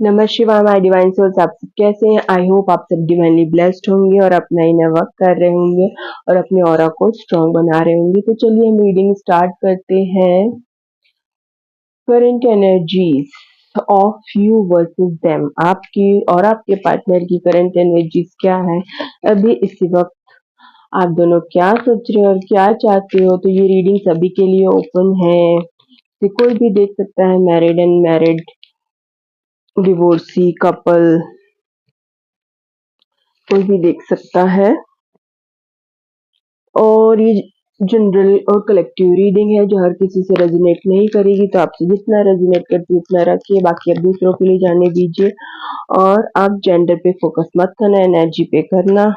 नमः शिवाय my divine souls. आप सब कैसे हैं? आई होप आप सब डिवाइनली ब्लेस्ड होंगे और अपना इनर वर्क कर रहे होंगे और अपने ऑरा को स्ट्रॉन्ग बना रहे होंगे। तो चलिए हम रीडिंग स्टार्ट करते हैं। Current energies of you versus them, आपकी और आपके पार्टनर की करंट एनर्जीज क्या है अभी इसी वक्त, आप दोनों क्या सोच रहे हो और क्या चाहते हो। तो ये रीडिंग सभी के लिए ओपन है, कोई भी देख सकता है, मैरिड, अनमैरिड, डिवोर्सी कपल, कोई भी देख सकता है। और ये जनरल और कलेक्टिव रीडिंग है जो हर किसी से रेजोनेट नहीं करेगी, तो आपसे जितना रेजोनेट करती है उतना रखिए, बाकी आप दूसरों के लिए जाने दीजिए। और आप जेंडर पे फोकस मत करना, एनर्जी पे करना।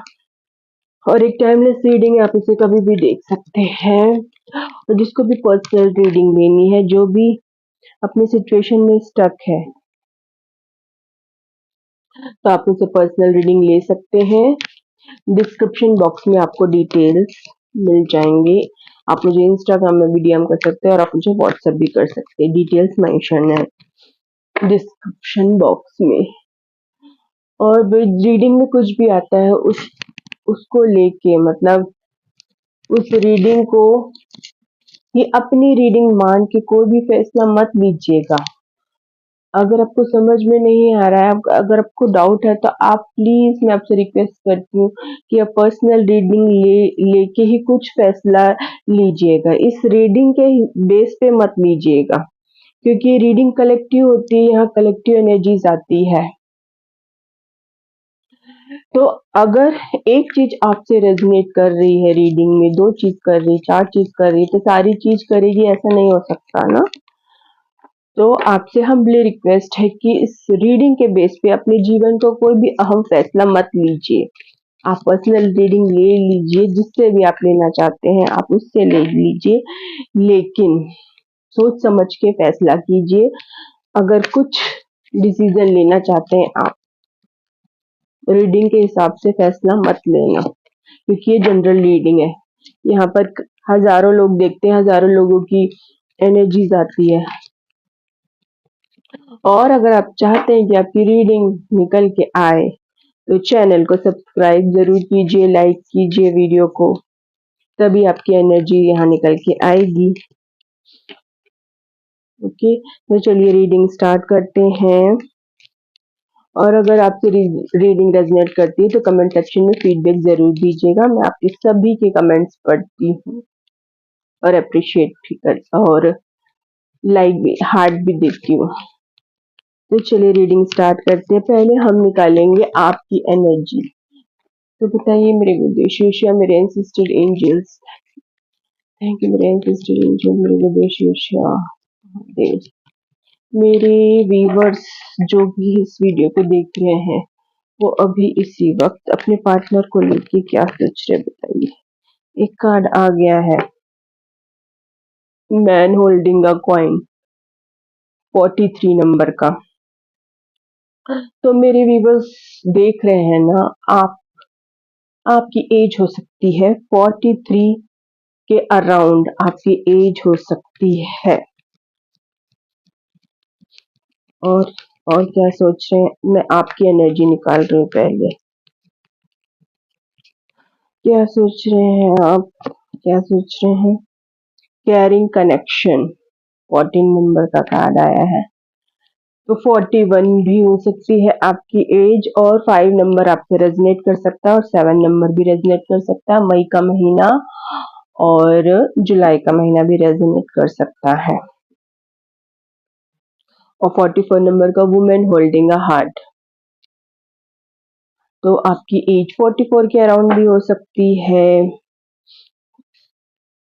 और एक टाइमलेस रीडिंग है, आप इसे कभी भी देख सकते हैं। और जिसको भी पर्सनल रीडिंग लेनी है, जो भी अपनी सिचुएशन में स्टक है, तो आप उसे पर्सनल रीडिंग ले सकते हैं। डिस्क्रिप्शन बॉक्स में आपको डिटेल्स मिल जाएंगे। आप मुझे इंस्टाग्राम में भी डीएम कर सकते हैं और आप मुझे व्हाट्सएप भी कर सकते हैं। डिटेल्स मेंशन है डिस्क्रिप्शन बॉक्स में। और रीडिंग में कुछ भी आता है उसको लेके, मतलब उस रीडिंग को ये अपनी रीडिंग मान के कोई भी फैसला मत लीजिएगा। अगर आपको समझ में नहीं आ रहा है, अगर आपको डाउट है, तो आप प्लीज, मैं आपसे रिक्वेस्ट करती हूँ कि आप पर्सनल रीडिंग लेके ही कुछ फैसला लीजिएगा। इस रीडिंग के बेस पे मत लीजिएगा, क्योंकि रीडिंग कलेक्टिव होती है, यहाँ कलेक्टिव एनर्जीज आती है। तो अगर एक चीज आपसे रेजोनेट कर रही है रीडिंग में, दो चीज कर रही, चार चीज कर रही, तो सारी चीज करेगी, ऐसा नहीं हो सकता ना। तो आपसे हम्बली रिक्वेस्ट है कि इस रीडिंग के बेस पे अपने जीवन को कोई भी अहम फैसला मत लीजिए। आप पर्सनल रीडिंग ले लीजिए, जिससे भी आप लेना चाहते हैं आप उससे ले लीजिए, लेकिन सोच समझ के फैसला कीजिए। अगर कुछ डिसीजन लेना चाहते हैं आप, रीडिंग के हिसाब से फैसला मत लेना, क्योंकि ये जनरल रीडिंग है। यहाँ पर हजारों लोग देखते हैं, हजारों लोगों की एनर्जीज आती है। और अगर आप चाहते हैं कि आपकी रीडिंग निकल के आए, तो चैनल को सब्सक्राइब जरूर कीजिए, लाइक कीजिए वीडियो को, तभी आपकी एनर्जी यहाँ निकल के आएगी। ओके, तो चलिए रीडिंग स्टार्ट करते हैं। और अगर आपकी रीडिंग रेजोनेट करती है तो कमेंट सेक्शन में फीडबैक जरूर दीजिएगा। मैं आपके सभी के कमेंट्स पढ़ती हूँ और अप्रिशिएट भी करता हूँ और लाइक भी, हार्ट भी देती हूँ। तो चलिए रीडिंग स्टार्ट करते हैं। पहले हम निकालेंगे आपकी एनर्जी। तो बताइए मेरे गुड मेरे एंसेस्टर एंजल्स, थैंक यू मेरे एंसेस्टर एंजल, मेरे गुड मेरे व्यूवर्स जो भी इस वीडियो को देख रहे हैं, वो अभी इसी वक्त अपने पार्टनर को लेके क्या सोच रहे, बताइए। एक कार्ड आ गया है, man holding a coin, 43 number का। तो मेरे व्यूवर्स देख रहे हैं ना, आपकी एज हो सकती है 43 के अराउंड, आपकी एज हो सकती है। और और क्या सोच रहे हैं, मैं आपकी एनर्जी निकाल रही हूँ पहले। क्या सोच रहे हैं आप, क्या सोच रहे हैं? केयरिंग कनेक्शन, 14 नंबर का कार्ड आया है। तो 41 भी हो सकती है आपकी एज, और 5 नंबर आपसे रेजोनेट कर सकता है और 7 नंबर भी रेजोनेट कर सकता है। मई का महीना और जुलाई का महीना भी रेजोनेट कर सकता है। और 44 नंबर का वुमेन होल्डिंग अ हार्ट, तो आपकी एज 44 के अराउंड भी हो सकती है।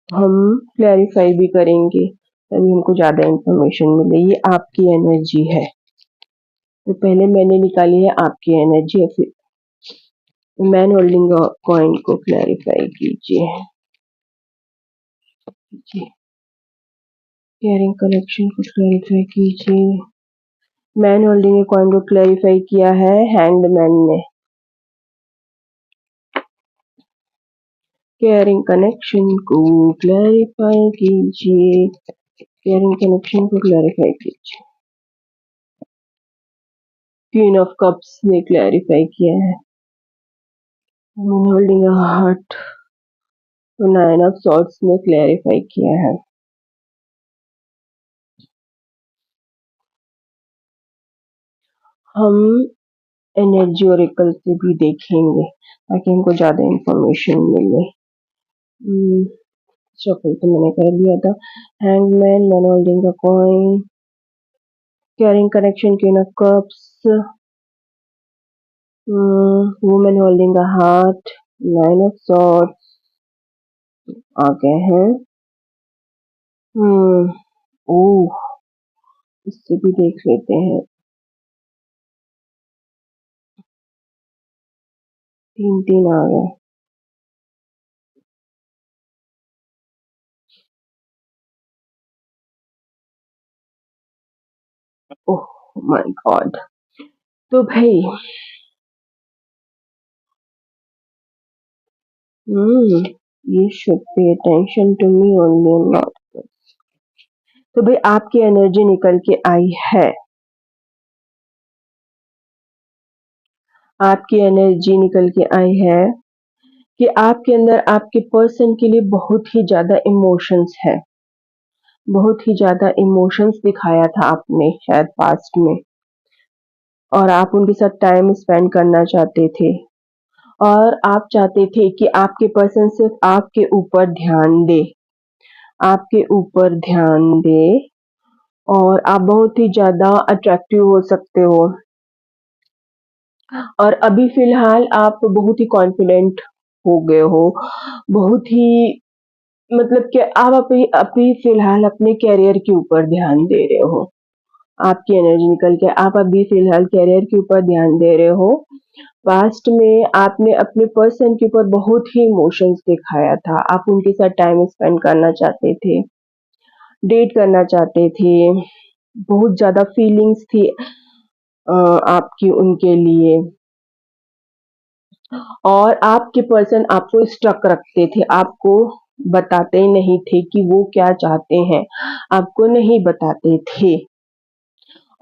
हम क्लैरिफाई भी करेंगे तभी हमको ज्यादा इंफॉर्मेशन मिले। ये आपकी एनर्जी है, तो पहले मैंने निकाली है आपकी एनर्जी, फिर मैन होल्डिंग कॉइन को क्लैरिफाई कीजिए। केयरिंग कलेक्शन को क्लैरिफाई कीजिए। मैन होल्डिंग कॉइन को क्लैरिफाई किया है हैंग्ड मैन ने। केयरिंग कनेक्शन को क्लैरिफाई कीजिए, केयरिंग कनेक्शन को क्लैरिफाई कीजिए। क्वीन ऑफ कप्स ने क्लैरिफाई किया है, होल्डिंग अ हार्ट, तो नाइन ऑफ सॉर्ड्स ने क्लैरिफाई किया है। हम एनर्जी ओरेकल से भी देखेंगे ताकि हमको ज्यादा इंफॉर्मेशन मिले। शफल तो मैंने कर लिया था। Hangman, man holding the coin, carrying connection, queen of cups, women holding the heart, nine of swords आ गए हैं। ओह, इससे भी देख लेते हैं। 3 आ गए। ओह माय गॉड, तो भाई you should pay attention to me only and not others. तो भाई आपकी एनर्जी निकल के आई है, आपकी एनर्जी निकल के आई है कि आपके अंदर आपके पर्सन के लिए बहुत ही ज्यादा इमोशंस है, बहुत ही ज्यादा इमोशंस दिखाया था आपने शायद पास्ट में, और आप उनके साथ टाइम स्पेंड करना चाहते थे, और आप चाहते थे कि आपके पर्सन सिर्फ आपके ऊपर ध्यान दे, आपके ऊपर ध्यान दे, और आप बहुत ही ज्यादा अट्रैक्टिव हो सकते हो, और अभी फिलहाल आप बहुत ही कॉन्फिडेंट हो गए हो, बहुत ही मतलब कि आप अभी अभी फिलहाल अपने करियर के ऊपर ध्यान दे रहे हो। आपकी एनर्जी निकल के आप अभी फिलहाल करियर के ऊपर ध्यान दे रहे हो। पास्ट में आपने अपने पर्सन के ऊपर बहुत ही इमोशंस दिखाया था, आप उनके साथ टाइम स्पेंड करना चाहते थे, डेट करना चाहते थे, बहुत ज्यादा फीलिंग्स थी आपकी उनके लिए, और आपके पर्सन आपको स्टक रखते थे, आपको बताते नहीं थे कि वो क्या चाहते हैं, आपको नहीं बताते थे,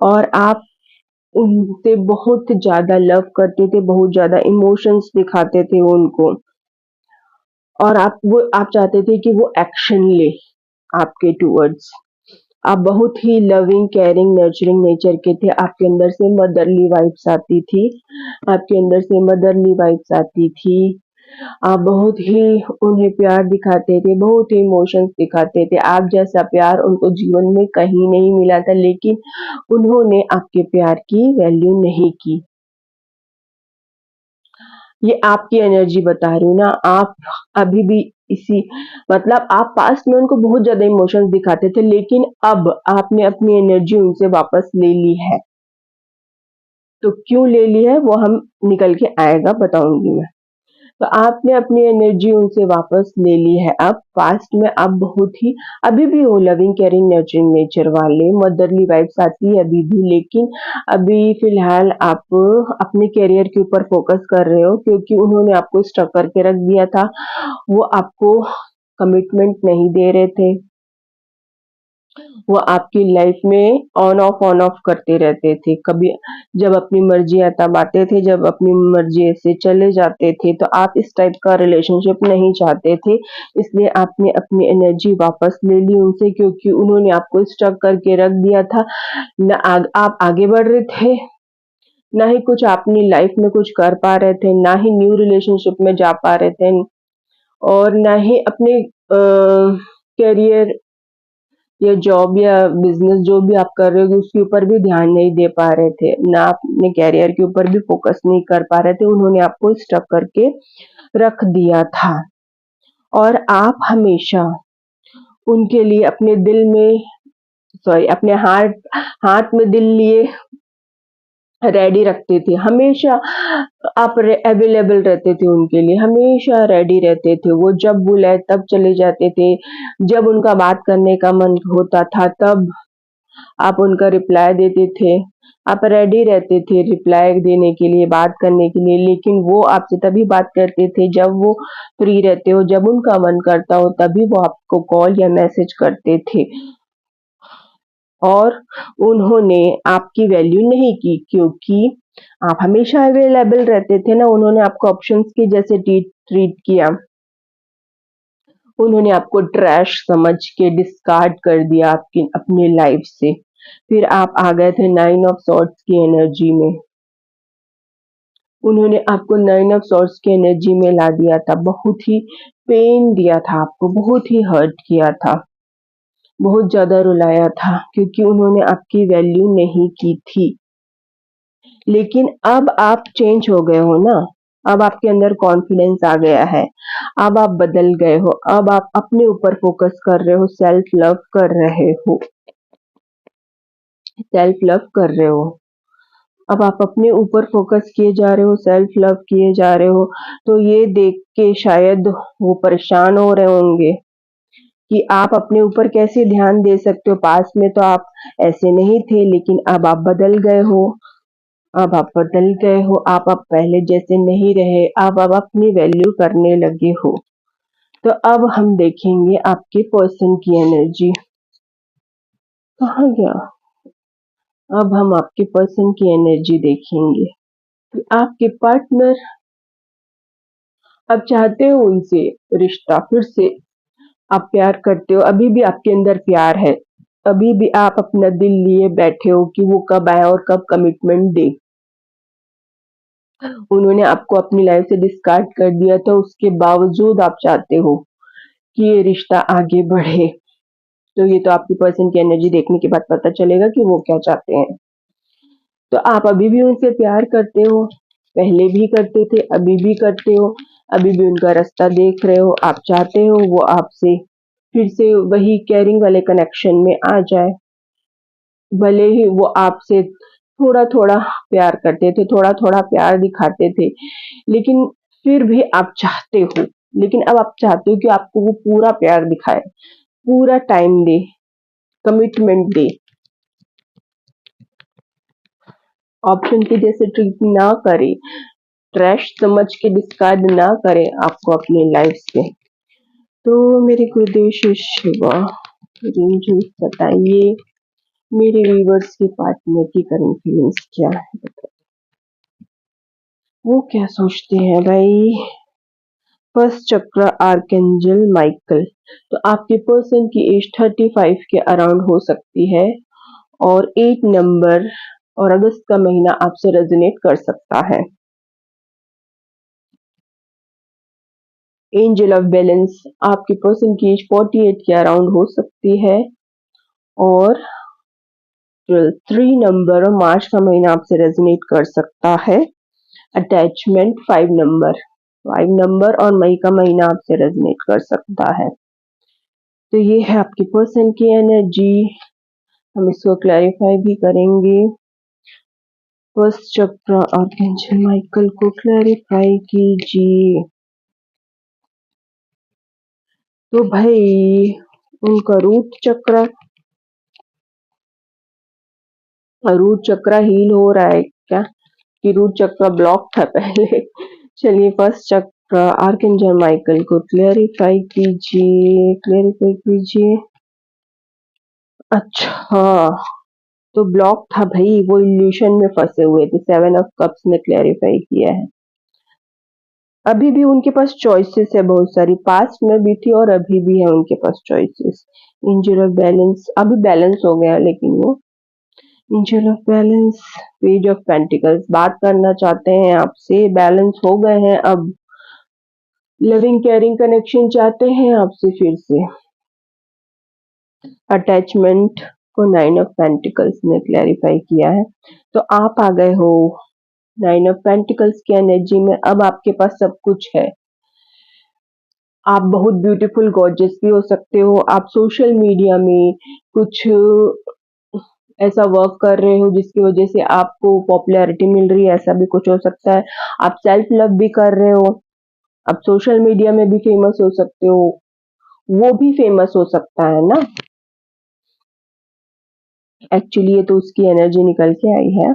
और आप उनसे बहुत ज्यादा लव करते थे, बहुत ज्यादा इमोशंस दिखाते थे उनको, और आप चाहते थे कि वो एक्शन ले आपके टूवर्ड्स। आप बहुत ही लविंग, केयरिंग, नर्चरिंग नेचर के थे, आपके अंदर से मदरली वाइब्स आती थी, आपके अंदर से मदरली वाइब्स आती थी, आप बहुत ही उन्हें प्यार दिखाते थे, बहुत ही इमोशंस दिखाते थे, आप जैसा प्यार उनको जीवन में कहीं नहीं मिला था, लेकिन उन्होंने आपके प्यार की वैल्यू नहीं की। ये आपकी एनर्जी बता रही हूँ ना, आप अभी भी इसी मतलब आप पास्ट में उनको बहुत ज्यादा इमोशंस दिखाते थे, लेकिन अब आपने अपनी एनर्जी उनसे वापस ले ली है। तो क्यों ले ली है वो हम निकल के आएगा बताऊंगी मैं। तो आपने अपनी एनर्जी उनसे वापस ले ली है। अब पास्ट में आप बहुत ही अभी भी हो लविंग, केयरिंग, नर्चरिंग नेचर वाले, मदरली वाइब्स आती है अभी भी, लेकिन अभी फिलहाल आप अपने करियर के ऊपर फोकस कर रहे हो, क्योंकि उन्होंने आपको स्टक करके रख दिया था, वो आपको कमिटमेंट नहीं दे रहे थे, वो आपकी लाइफ में ऑन ऑफ करते रहते थे, कभी जब अपनी मर्जी है तब आते थे, जब अपनी मर्जी से चले जाते थे, तो आप इस टाइप का रिलेशनशिप नहीं चाहते थे, इसलिए आपने अपनी एनर्जी वापस ले ली उनसे, क्योंकि उन्होंने आपको स्टक करके रख दिया था, आप आगे बढ़ रहे थे, ना ही कुछ अपनी लाइफ में कुछ कर पा रहे थे, ना ही न्यू रिलेशनशिप में जा पा रहे थे, और ना ही अपने करियर या जॉब या बिजनेस जो भी आप कर रहे हो उसके ऊपर भी ध्यान नहीं दे पा रहे थे, ना अपने कैरियर के ऊपर भी फोकस नहीं कर पा रहे थे, उन्होंने आपको स्टक करके रख दिया था, और आप हमेशा उनके लिए अपने दिल में अपने हाथ में दिल लिए रेडी रखते थे, हमेशा आप अवेलेबल रहते थे उनके लिए, हमेशा रेडी रहते थे, वो जब बुलाए तब चले जाते थे, जब उनका बात करने का मन होता था तब आप उनका रिप्लाई देते थे, आप रेडी रहते थे रिप्लाई देने के लिए, बात करने के लिए, लेकिन वो आपसे तभी बात करते थे जब वो फ्री रहते हो, जब उनका मन करता हो तभी वो आपको कॉल या मैसेज करते थे, और उन्होंने आपकी वैल्यू नहीं की, क्योंकि आप हमेशा अवेलेबल रहते थे ना, उन्होंने आपको ऑप्शंस के जैसे ट्रीट किया, उन्होंने आपको ट्रैश समझ के डिस्कार्ड कर दिया आपकी अपनी लाइफ से। फिर आप आ गए थे 9 ऑफ सॉर्ड्स की एनर्जी में, उन्होंने आपको 9 ऑफ सॉर्ड्स की एनर्जी में ला दिया था, बहुत ही पेन दिया था आपको, बहुत ही हर्ट किया था, बहुत ज़्यादा रुलाया था, क्योंकि उन्होंने आपकी वैल्यू नहीं की थी। लेकिन अब आप चेंज हो गए हो ना, अब आपके अंदर कॉन्फिडेंस आ गया है, अब आप बदल गए हो, अब आप अपने ऊपर फोकस कर रहे हो, सेल्फ लव कर रहे हो, सेल्फ लव कर रहे हो। अब आप अपने ऊपर फोकस किए जा रहे हो, सेल्फ लव किए जा रहे हो, तो ये देख के शायद वो परेशान हो रहे होंगे कि आप अपने ऊपर कैसे ध्यान दे सकते हो, पास में तो आप ऐसे नहीं थे, लेकिन अब आप बदल गए हो, अब आप बदल गए हो, आप पहले जैसे नहीं रहे, अब आप अपनी वैल्यू करने लगे हो। तो अब हम देखेंगे आपके पर्सन की एनर्जी। कहाँ गया? अब हम आपके पर्सन की एनर्जी देखेंगे कि आपके पार्टनर, आप चाहते हो उनसे रिश्ता फिर से, आप प्यार करते हो, अभी भी आपके अंदर प्यार है, अभी भी आप अपना दिल लिए बैठे हो कि वो कब आए और कब कमिटमेंट दे। उन्होंने आपको अपनी लाइफ से डिस्कार्ड कर दिया था, उसके बावजूद आप चाहते हो कि ये रिश्ता आगे बढ़े। तो ये तो आपकी पर्सन की एनर्जी देखने के बाद पता चलेगा कि वो क्या चाहते हैं। तो आप अभी भी उनसे प्यार करते हो, पहले भी करते थे, अभी भी करते हो, अभी भी उनका रास्ता देख रहे हो, आप चाहते हो वो आपसे फिर से वही केयरिंग वाले कनेक्शन में आ जाए। भले ही वो आपसे थोड़ा-थोड़ा प्यार करते थे, थोड़ा-थोड़ा प्यार दिखाते थे, लेकिन फिर भी आप चाहते हो, लेकिन अब आप चाहते हो कि आपको वो पूरा प्यार दिखाए, पूरा टाइम दे, कमिटमेंट दे, ऑप्शन के जैसे ट्रीट ना करे, ट्रैश समझ के डिस्कार्ड ना करे आपको अपनी लाइफ से। तो मेरे गुरुदेव शिव शिवा, मुझे बताइए मेरे व्यूवर्स के पार्टनर की करंट फीलिंग्स क्या है, वो क्या सोचते हैं भाई। फर्स्ट चक्र आर्कएंजल माइकल, तो आपके पर्सन की एज 35 के अराउंड हो सकती है और 8 नंबर और अगस्त का महीना आपसे रेजोनेट कर सकता है। एंजल ऑफ बैलेंस, आपके पर्सन की एज 48 के अराउंड हो सकती है और 3 नंबर और मार्च का महीना आपसे रेजोनेट कर सकता है। अटैचमेंट 5 नंबर और मई का महीना आपसे रेजोनेट कर सकता है। तो ये है आपकी पर्सन की एनर्जी, हम इसको क्लैरिफाई भी करेंगे। फर्स्ट चक्र आर्कएंजल माइकल को क्लैरिफाई कीजिए। तो भाई उनका रूट चक्र हील हो रहा है क्या, कि रूट चक्र ब्लॉक था पहले? चलिए फर्स्ट चक्र आर्कएंजल माइकल को क्लैरिफाई कीजिए। अच्छा, तो ब्लॉक था भाई, वो इल्यूशन में फंसे हुए थे, 7 ऑफ कप्स ने क्लैरिफाई किया है। अभी भी उनके पास चॉइसेस है बहुत सारी, पास्ट में भी थी और अभी भी है उनके पास चॉइसेस। एंजल ऑफ बैलेंस, अभी बैलेंस हो गया लेकिन वो angel of balance, page of pentacles, बात करना चाहते हैं आपसे, बैलेंस हो गए हैं, अब लविंग केयरिंग कनेक्शन चाहते हैं आपसे फिर से। अटैचमेंट को 9 ऑफ पेंटिकल्स ने क्लैरिफाई किया है। तो आप आ गए हो 9 ऑफ पेंटिकल्स की एनर्जी में, अब आपके पास सब कुछ है, आप बहुत ब्यूटीफुल गॉर्जियस भी हो सकते हो, आप सोशल मीडिया में कुछ ऐसा वर्क कर रहे हो जिसकी वजह से आपको पॉपुलैरिटी मिल रही है, ऐसा भी कुछ हो सकता है। आप सेल्फ लव भी कर रहे हो, आप सोशल मीडिया में भी फेमस हो सकते हो, वो भी फेमस हो सकता है ना। एक्चुअली ये तो उसकी एनर्जी निकल के आई है,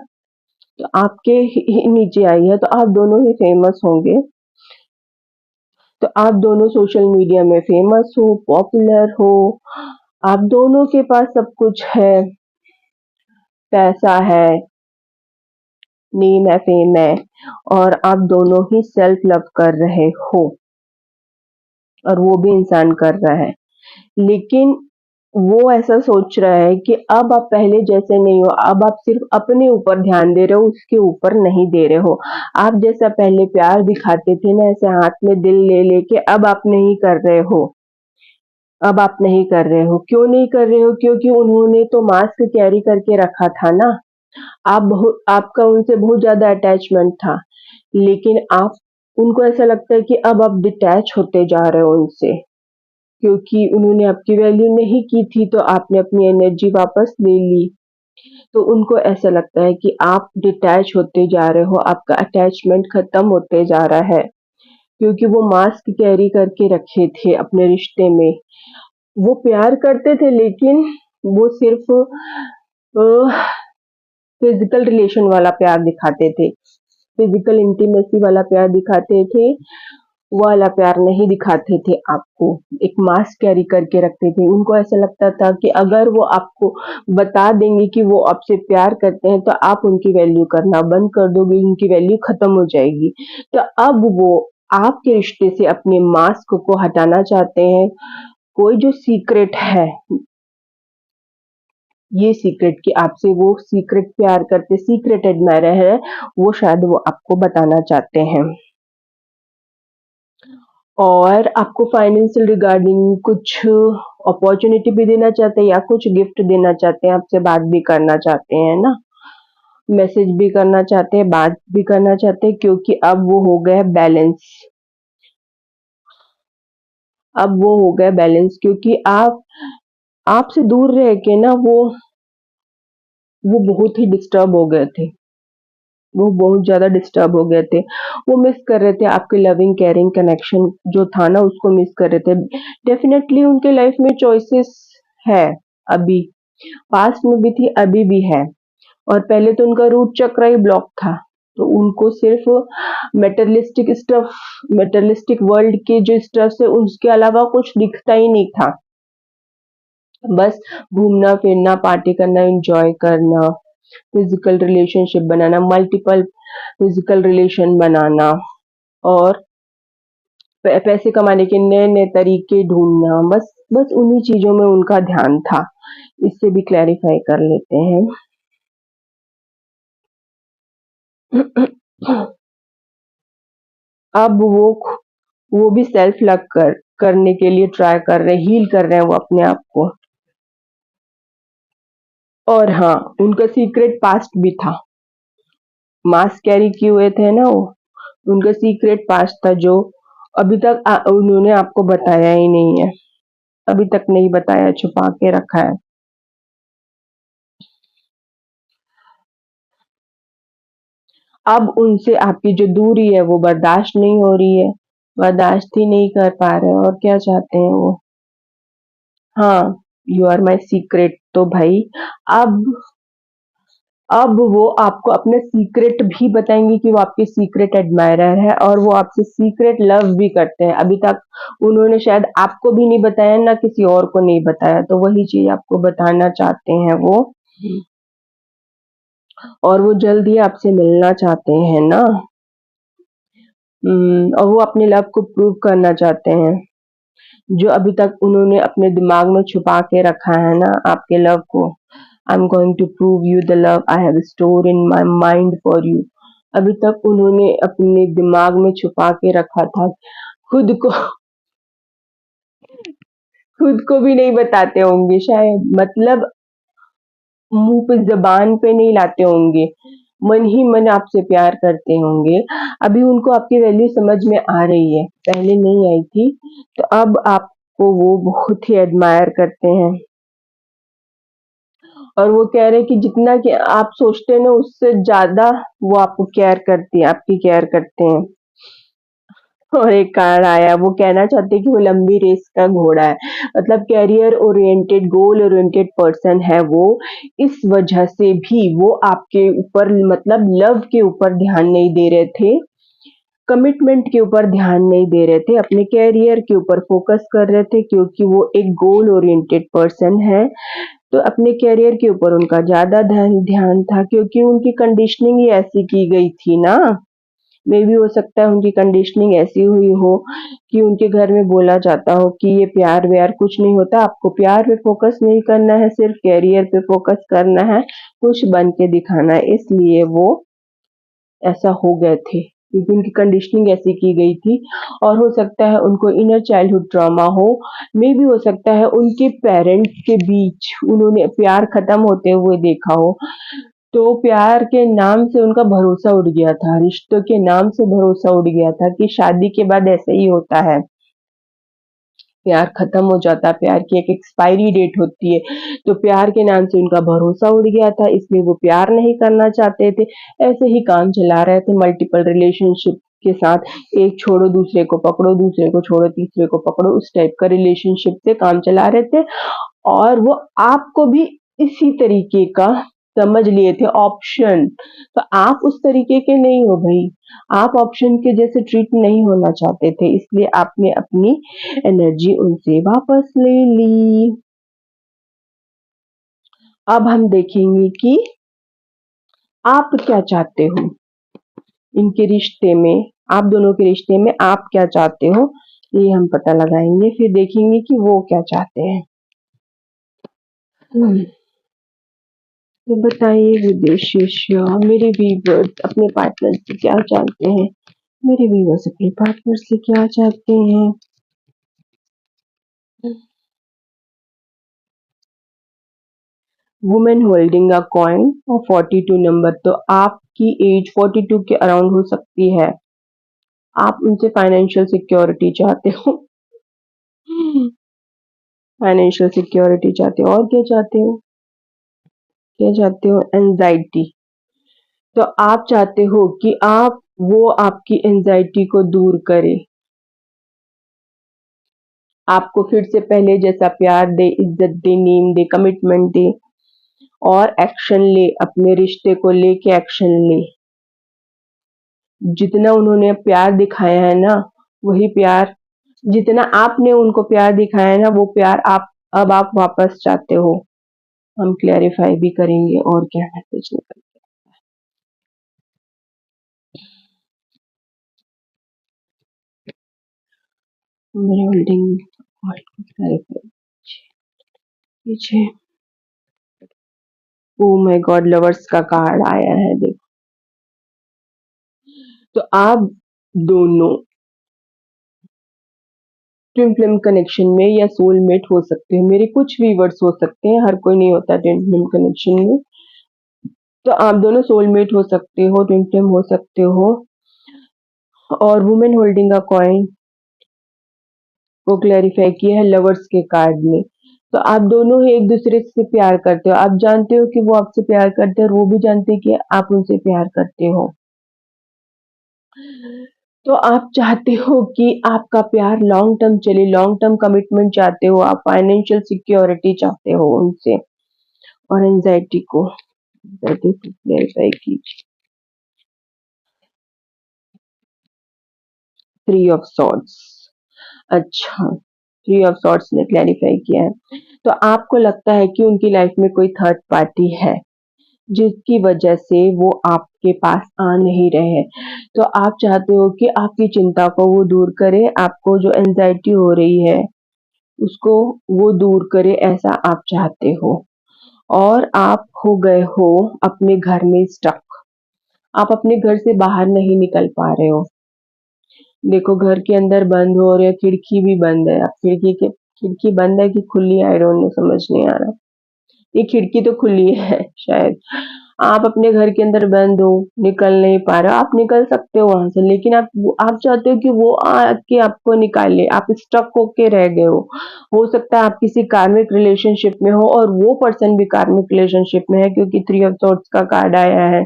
तो आपके ही नीचे आई है, तो आप दोनों ही फेमस होंगे। तो आप दोनों सोशल मीडिया में फेमस हो, पॉपुलर हो, आप दोनों के पास सब कुछ है, पैसा है, नेम है, फेम है, और आप दोनों ही सेल्फ लव कर रहे हो और वो भी इंसान कर रहा है, लेकिन वो ऐसा सोच रहा है कि अब आप पहले जैसे नहीं हो, अब आप सिर्फ अपने ऊपर ध्यान दे रहे हो, उसके ऊपर नहीं दे रहे हो। आप जैसा पहले प्यार दिखाते थे ना, ऐसे हाथ में दिल ले लेके, अब आप नहीं कर रहे हो। अब आप नहीं कर रहे हो, क्यों नहीं कर रहे हो? क्योंकि उन्होंने तो मास्क कैरी करके रखा था ना। आपका उनसे बहुत ज्यादा अटैचमेंट था, लेकिन आप उनको ऐसा लगता है कि अब आप डिटैच होते जा रहे हो उनसे, क्योंकि उन्होंने आपकी वैल्यू नहीं की थी तो आपने अपनी एनर्जी वापस ले ली। तो उनको ऐसा लगता है कि आप डिटैच होते जा रहे हो, आपका अटैचमेंट खत्म होते जा रहा है, क्योंकि वो मास्क कैरी करके रखे थे अपने रिश्ते में। वो प्यार करते थे, लेकिन वो सिर्फ फिजिकल रिलेशन वाला प्यार दिखाते थे, फिजिकल इंटीमेसी वाला प्यार दिखाते थे, वो वाला प्यार नहीं दिखाते थे आपको। एक मास्क कैरी करके रखते थे। उनको ऐसा लगता था कि अगर वो आपको बता देंगे कि वो आपसे प्यार करते हैं, तो आप उनकी वैल्यू करना बंद कर दोगे, उनकी वैल्यू खत्म हो जाएगी। तो अब वो आपके रिश्ते से अपने मास्क को हटाना चाहते हैं। कोई जो सीक्रेट है, ये सीक्रेट कि आपसे वो सीक्रेट प्यार करते, सीक्रेट एडमायरर है, वो शायद वो आपको बताना चाहते हैं। और आपको फाइनेंशियल रिगार्डिंग कुछ अपॉर्चुनिटी भी देना चाहते हैं, या कुछ गिफ्ट देना चाहते हैं, आपसे बात भी करना चाहते हैं ना, मैसेज भी करना चाहते हैं, बात भी करना चाहते हैं, क्योंकि अब वो हो गया बैलेंस। अब वो हो गया बैलेंस, क्योंकि आप आपसे दूर रह के ना वो बहुत ही डिस्टर्ब हो गए थे। वो बहुत ज़्यादा डिस्टर्ब हो गए थे। वो मिस कर रहे थे आपके लविंग केयरिंग कनेक्शन जो था ना, उसको मिस कर रहे थे। डेफ़िनेटली उनके लाइफ में चॉइसेस है अभी, पास्ट में भी थी, अभी भी है। और पहले तो उनका रूट चक्र ही ब्लॉक था। तो उनको सिर्फ़ मैटेरियलिस्टिक वर्ल्ड के जो स्टफ्स है, उसके अलावा कुछ दिखता ही नहीं था। बस घूमना-फिरना, पार्टी करना, एन्जॉय करना, फिजिकल रिलेशनशिप बनाना, मल्टीपल फिजिकल रिलेशन बनाना, और पैसे कमाने के नए नए तरीके ढूंढना, बस बस उन्हीं चीजों में उनका ध्यान था। इससे भी क्लैरिफाई कर लेते हैं। अब वो भी सेल्फ लव करने के लिए ट्राई कर रहे हैं, हील कर रहे हैं वो अपने आप को। और हाँ, उनका सीक्रेट पास्ट भी था, मास्क कैरी किए हुए थे ना वो, उनका सीक्रेट पास्ट था जो अभी तक उन्होंने आपको बताया ही नहीं है, अभी तक नहीं बताया, छुपा के रखा है। अब उनसे आपकी जो दूरी है वो बर्दाश्त नहीं हो रही है, बर्दाश्त ही नहीं कर पा रहे, और क्या चाहते हैं वो? हाँ, यू आर माई सीक्रेट। तो भाई अब अब वो आपको अपने सीक्रेट भी बताएंगे कि वो आपके सीक्रेट एडमायरर है, और वो आपसे सीक्रेट लव भी करते हैं। अभी तक उन्होंने शायद आपको भी नहीं बताया, ना किसी और को नहीं बताया, तो वही चीज आपको बताना चाहते हैं वो। और वो जल्द ही आपसे मिलना चाहते हैं ना। और वो अपने लव को प्रूव करना चाहते हैं, जो अभी तक उन्होंने अपने दिमाग में छुपा के रखा है ना आपके लव को। I am going to prove you the love I have store in my mind for you. अभी तक उन्होंने अपने दिमाग में छुपा के रखा था, खुद को खुद को भी नहीं बताते होंगे शायद, मतलब मुंह पे जबान पे नहीं लाते होंगे, मन ही मन आपसे प्यार करते होंगे। अभी उनको आपकी वैल्यू समझ में आ रही है, पहले नहीं आई थी। तो अब आपको वो बहुत ही एडमायर करते हैं, और वो कह रहे हैं कि जितना कि आप सोचते हैं ना, उससे ज्यादा वो आपको केयर करती है, आपकी केयर करते हैं। और एक कार्ड आया, वो कहना चाहते हैं कि वो लंबी रेस का घोड़ा है, मतलब career oriented, goal oriented person है वो। इस वजह से भी वो आपके ऊपर, मतलब लव के ऊपर ध्यान नहीं दे रहे थे, कमिटमेंट के ऊपर ध्यान नहीं दे रहे थे, अपने कैरियर के ऊपर फोकस कर रहे थे, क्योंकि वो एक गोल ओरिएंटेड पर्सन है। तो अपने करियर के ऊपर उनका ज़्यादा ध्यान था, क्योंकि उनकी कंडीशनिंग ही ऐसी की गई थी ना। मे बी हो सकता है उनकी कंडीशनिंग ऐसी हुई हो कि उनके घर में बोला जाता हो कि ये प्यार-व्यार कुछ नहीं होता, आपको प्यार पे फ़ोकस नहीं करना है, सिर्फ़ करियर पे फ़ोकस करना है, कुछ बन के दिखाना है, इसलिए वो ऐसा हो गए थे, क्योंकि उनकी कंडीशनिंग ऐसी की गई थी। और हो सकता है उनको इनर चाइल्डहुड ट्रॉमा हो, मे बी हो सकता है उनके पेरेंट्स के बीच उन्होंने प्यार खत्म होते हुए देखा हो, तो प्यार के नाम से उनका भरोसा उड़ गया था, रिश्तों के नाम से भरोसा उड़ गया था कि शादी के बाद ऐसा ही होता है, प्यार खत्म हो जाता है, प्यार की एक एक्सपायरी डेट होती है, तो प्यार के नाम से उनका भरोसा उड़ गया था, इसलिए वो प्यार नहीं करना चाहते थे। ऐसे ही काम चला रहे थे मल्टीपल रिलेशनशिप के साथ, एक छोड़ो दूसरे को पकड़ो, दूसरे को छोड़ो तीसरे को पकड़ो, उस टाइप का रिलेशनशिप से काम चला रहे थे। और वो आपको भी इसी तरीके का समझ लिए थे ऑप्शन, तो आप उस तरीके के नहीं हो भई, आप ऑप्शन के जैसे ट्रीट नहीं होना चाहते थे, इसलिए आपने अपनी एनर्जी उनसे वापस ले ली। अब हम देखेंगे कि आप क्या चाहते हो इनके रिश्ते में, आप दोनों के रिश्ते में आप क्या चाहते हो, ये हम पता लगाएंगे, फिर देखेंगे कि वो क्या चाहते हैं। तो बताइए विदेशी मेरे व्यूअर्स अपने पार्टनर से क्या चाहते हैं, मेरे व्यूअर्स अपने पार्टनर से क्या चाहते हैं। वुमेन होल्डिंग अ कॉइन और 42 नंबर, तो आपकी एज 42 के अराउंड हो सकती है, आप उनसे फाइनेंशियल सिक्योरिटी चाहते हो। फाइनेंशियल सिक्योरिटी चाहते हो, और क्या चाहते हो, क्या चाहते हो, एंजाइटी, तो आप चाहते हो कि आप वो आपकी एंजाइटी को दूर करे, आपको फिर से पहले जैसा प्यार दे, इज्जत दे, नेम दे, कमिटमेंट दे और एक्शन ले, अपने रिश्ते को लेके एक्शन ले। जितना उन्होंने प्यार दिखाया है ना, वही प्यार, जितना आपने उनको प्यार दिखाया है ना, वो प्यार आप वापस चाहते हो। हम क्लैरिफाई भी करेंगे और क्या मैसेज निकल मेरे होल्डिंग क्लैरिफाई पीछे। ओ माय गॉड, लवर्स का कार्ड आया है, देखो। तो आप दोनों ट्विन फ्लेम कनेक्शन में या सोलमेट हो सकते हैं, मेरे कुछ व्यूअर्स हो सकते हैं, हर कोई नहीं होता ट्विन फ्लेम कनेक्शन में। तो आप दोनों सोलमेट हो सकते हो, ट्विन फ्लेम हो सकते हो। और वुमेन होल्डिंग अ कॉइन को क्लैरिफाई किया है लवर्स के कार्ड में। तो आप दोनों ही एक दूसरे से प्यार करते हो, आप जानते हो कि वो आपसे प्यार करते हैं और वो भी जानते हैं कि आप उनसे प्यार करते हो। तो आप चाहते हो कि आपका प्यार लॉन्ग टर्म चले, लॉन्ग टर्म कमिटमेंट चाहते हो, आप फाइनेंशियल सिक्योरिटी चाहते हो उनसे, और एंजाइटी को क्लैरिफाई कीजिए। थ्री ऑफ सॉर्ड्स, अच्छा, थ्री ऑफ सॉर्ड्स ने क्लैरिफाई किया है। तो आपको लगता है कि उनकी लाइफ में कोई थर्ड पार्टी है, जिसकी वजह से वो आपके पास आ नहीं रहे हैं। तो आप चाहते हो कि आपकी चिंता को वो दूर करे, आपको जो एंजाइटी हो रही है उसको वो दूर करे, ऐसा आप चाहते हो। और आप हो गए हो अपने घर में स्टक, आप अपने घर से बाहर नहीं निकल पा रहे हो। देखो घर के अंदर बंद हो रहे हो, खिड़की भी बंद है, अब खिड़की बंद है कि खुली है, आई डोंट नो, समझ नहीं आ रहा। ये खिड़की तो खुली है शायद। आप अपने घर के अंदर बंद हो, निकल नहीं पा रहे हो, आप निकल सकते हो वहां से, लेकिन आप चाहते हो कि वो आके आपको निकाले, आप स्टक होके रह गए हो सकता है आप किसी कार्मिक रिलेशनशिप में हो और वो पर्सन भी कार्मिक रिलेशनशिप में है, क्योंकि थ्री ऑफ सॉर्ड्स का कार्ड आया है,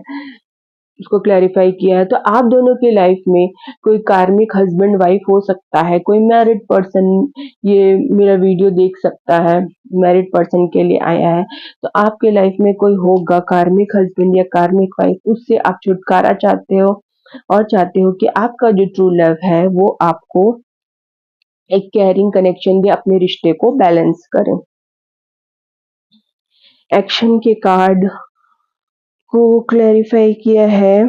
उसको क्लैरिफाई किया है। तो आप दोनों की लाइफ में कोई कार्मिक हस्बैंड वाइफ हो सकता है, कोई मैरिड पर्सन ये मेरा वीडियो देख सकता है, मैरिड पर्सन के लिए आया है। तो आपके लाइफ में कोई होगा कार्मिक हस्बैंड या कार्मिक वाइफ, उससे आप छुटकारा चाहते हो और चाहते हो कि आपका जो ट्रू लव है वो आपको एक केयरिंग कनेक्शन दे, अपने रिश्ते को बैलेंस करे। एक्शन के कार्ड को क्लैरिफाई किया है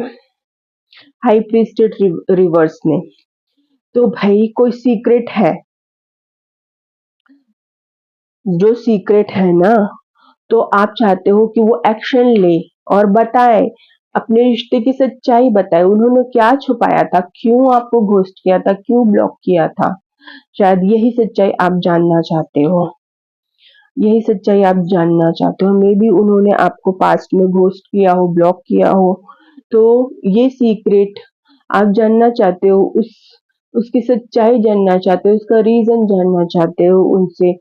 हाई प्रीस्टेड रिवर्स ने। तो भाई कोई सीक्रेट है, जो सीक्रेट है ना, तो आप चाहते हो कि वो एक्शन ले और बताए, अपने रिश्ते की सच्चाई बताए, उन्होंने क्या छुपाया था, क्यों आपको घोस्ट किया था, क्यों ब्लॉक किया था। शायद यही सच्चाई आप जानना चाहते हो, यही सच्चाई आप जानना चाहते हो। मे बी उन्होंने आपको पास्ट में घोस्ट किया हो, ब्लॉक किया हो, तो ये सीक्रेट आप जानना चाहते हो, उसकी सच्चाई जानना चाहते हो, उसका रीजन जानना चाहते हो उनसे,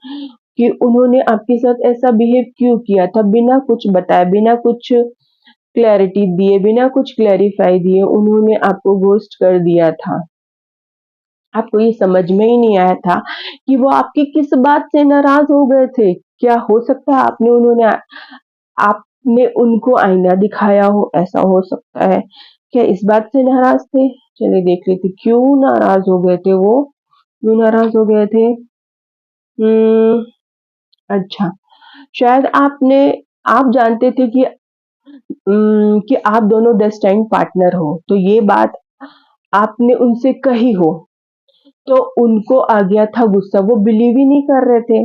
कि उन्होंने आपके साथ ऐसा बिहेव क्यों किया था, बिना कुछ बताए, बिना कुछ क्लैरिटी दिए, बिना कुछ क्लैरिफाई दिए उन्होंने आपको घोस्ट कर दिया था। आपको ये समझ में ही नहीं आया था कि वो आपकी किस बात से नाराज हो गए थे। क्या हो सकता है आपने उनको आईना दिखाया हो, ऐसा हो सकता है। क्या इस बात से नाराज थे? चलिए देख लेते क्यों नाराज हो गए थे वो, क्यों नाराज हो गए थे। अच्छा, शायद आप जानते थे कि आप दोनों डेस्टिन्ड पार्टनर हो, तो ये बात आपने उनसे कही हो, तो उनको आ गया था गुस्सा, वो बिलीव ही नहीं कर रहे थे,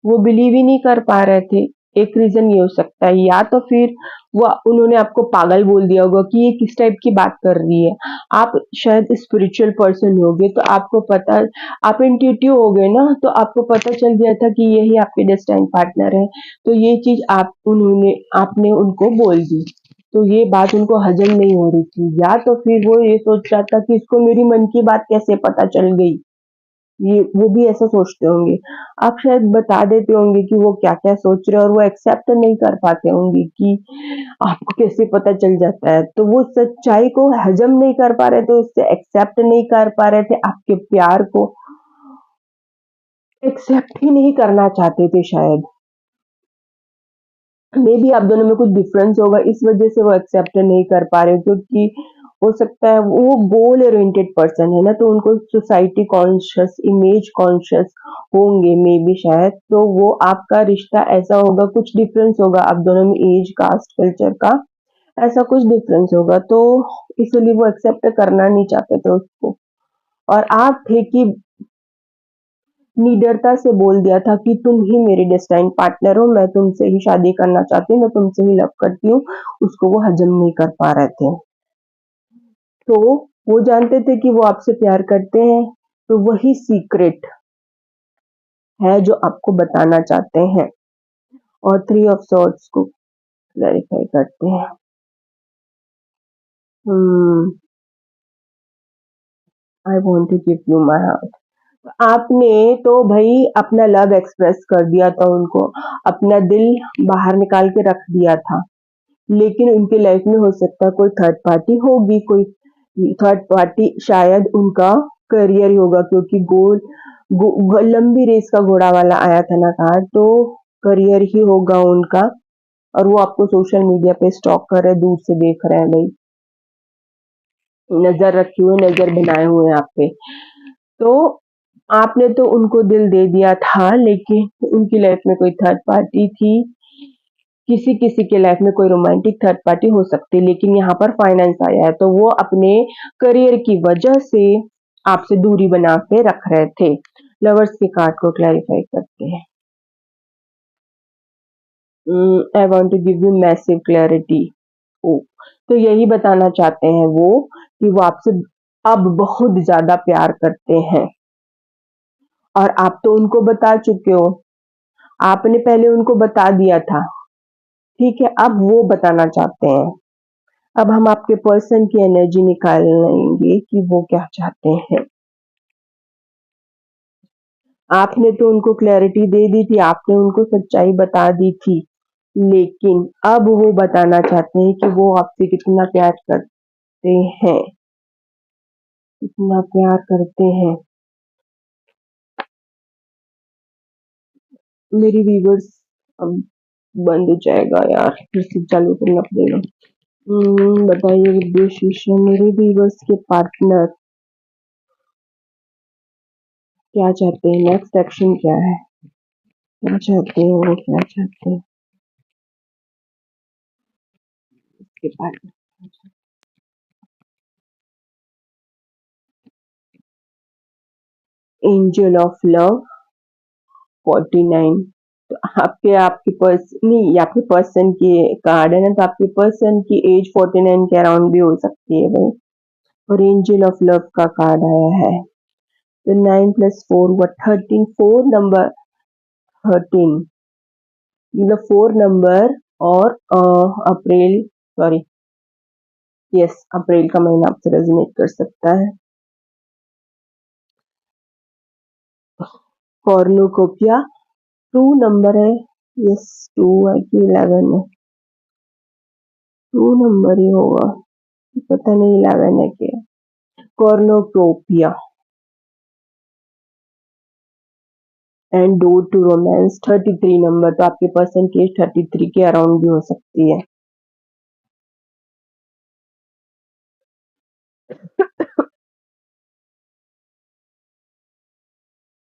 वो बिलीव ही नहीं कर पा रहे थे। एक रीजन ये हो सकता है, या तो फिर वो उन्होंने आपको पागल बोल दिया होगा कि ये किस टाइप की बात कर रही है। आप शायद स्पिरिचुअल पर्सन होगे, तो आपको पता, आप इंट्यूटिव हो गए ना, तो आपको पता चल गया था कि यही आपके डेस्टिनी पार्टनर है, तो ये चीज आपने उनको बोल दी, तो ये बात उनको हजम नहीं हो रही थी। या तो फिर वो ये सोच रहा था कि इसको मेरी मन की बात कैसे पता चल गई, ये वो भी ऐसा सोचते होंगे। आप शायद बता देते होंगे कि वो क्या-क्या सोच रहे हैं, और वो एक्सेप्ट नहीं कर पाते होंगे कि आपको कैसे पता चल जाता है। तो वो सच्चाई को हजम नहीं कर पा रहे थे, उससे एक्सेप्ट नहीं कर पा रहे थे, आपके प्यार को एक्सेप्ट ही नहीं करना चाहते थे शायद। मे बी आप दोनों में कुछ डिफरेंस होगा, इस वजह से वो एक्सेप्ट नहीं कर पा रहे, क्योंकि हो सकता है वो गोल ओरिएंटेड पर्सन है ना, तो उनको सोसाइटी कॉन्शियस, इमेज कॉन्शियस होंगे मे बी शायद, तो वो आपका रिश्ता ऐसा होगा, कुछ डिफरेंस होगा आप दोनों में, एज, कास्ट, कल्चर का ऐसा कुछ डिफरेंस होगा, तो इसलिए वो एक्सेप्ट करना नहीं चाहते थे उसको। और आप थे कि निडरता से बोल दिया था कि तुम ही मेरे डेस्टिनी पार्टनर हो, मैं तुमसे ही शादी करना चाहती हूँ, मैं तुमसे ही लव करती हूँ, उसको वो हजम नहीं कर पा रहे थे। तो वो जानते थे कि वो आपसे प्यार करते हैं, तो वही सीक्रेट है जो आपको बताना चाहते हैं, और थ्री ऑफ सॉर्ड्स को क्लैरिफाई करते हैं। I want to give you my heart. आपने तो भाई अपना लव एक्सप्रेस कर दिया था उनको, अपना दिल बाहर निकाल के रख दिया था, लेकिन उनकी लाइफ में हो सकता है कोई थर्ड पार्टी होगी, कोई थर्ड पार्टी शायद उनका करियर ही होगा, क्योंकि लंबी रेस का घोड़ा वाला आया था ना कार्ड, तो करियर ही होगा उनका। और वो आपको सोशल मीडिया पे स्टॉक कर रहे हैं, दूर से देख रहे हैं भाई, नजर रखे हुए, नजर बनाए हुए हैं आप पे। तो आपने तो उनको दिल दे दिया था, लेकिन उनकी लाइफ में कोई थर्ड पार्टी थी, किसी किसी के लाइफ में कोई रोमांटिक थर्ड पार्टी हो सकती है, लेकिन यहाँ पर फाइनेंस आया है, तो वो अपने करियर की वजह से आपसे दूरी बना के रख रहे थे। लवर्स के कार्ड को क्लैरिफाई करते हैं। I want to give you massive clarity. ओ, तो यही बताना चाहते हैं वो कि वो आपसे अब बहुत ज्यादा प्यार करते हैं, और आप तो उनको बता चुके हो, आपने पहले उनको बता दिया था, ठीक है, अब वो बताना चाहते हैं। अब हम आपके पर्सन की एनर्जी निकाल लेंगे कि वो क्या चाहते हैं। आपने तो उनको क्लैरिटी दे दी थी, आपने उनको सच्चाई बता दी थी, लेकिन अब वो बताना चाहते हैं कि वो आपसे कितना प्यार करते हैं, कितना प्यार करते हैं। मेरी व्यूवर्स अब बंद हो जाएगा यार, फिर से चालू करना पड़ेगा। बताइए विदेश विषय, मेरे व्यूवर्स के पार्टनर क्या चाहते हैं, नेक्स्ट एक्शन क्या है, क्या चाहते हैं वो, क्या चाहते हैं। आपके पार्टनर। Angel of love 49। तो आपके पर्सन नहीं, आपके पर्सन की कार्ड है ना, तो आपके पर्सन की एज 49 के अराउंड भी हो सकती है भाई। और एंजल ऑफ लव का कार्ड आया है, तो 9 + 4 what 13, 4 नंबर 13, मतलब 4 नंबर। और अप्रैल, सॉरी, यस, अप्रैल का महीना आपसे रेजोनेट कर सकता है। कॉर्नुकोपिया 2 नंबर है, यस 2 है कि 11 है, 2 नंबर ही होगा, पता नहीं 11 है क्या। Cornucopia and door to romance 33 नंबर, तो आपके पर्सन की एज 33 के अराउंड भी हो सकती है।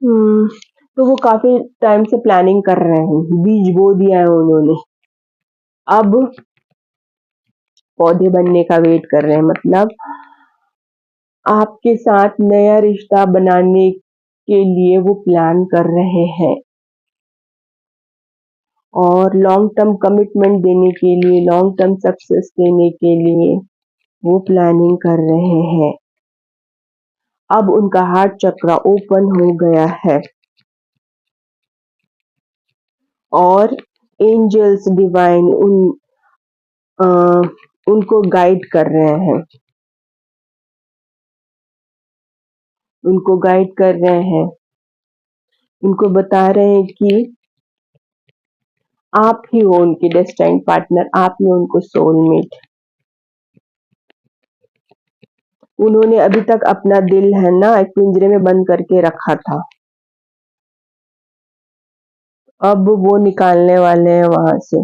तो वो काफी टाइम से प्लानिंग कर रहे हैं, बीज बो दिया है उन्होंने, अब पौधे बनने का वेट कर रहे हैं, मतलब आपके साथ नया रिश्ता बनाने के लिए वो प्लान कर रहे हैं, और लॉन्ग टर्म कमिटमेंट देने के लिए, लॉन्ग टर्म सक्सेस देने के लिए वो प्लानिंग कर रहे हैं। अब उनका हार्ट चक्र ओपन हो गया है, और एंजल्स डिवाइन अ, उनको गाइड कर रहे हैं, उनको गाइड कर रहे हैं, उनको बता रहे हैं कि आप ही हो उनके डेस्टाइन्ड पार्टनर, आप ही हो उनको सोलमेट। उन्होंने अभी तक अपना दिल है ना एक पिंजरे में बंद करके रखा था, अब वो निकालने वाले हैं वहां से,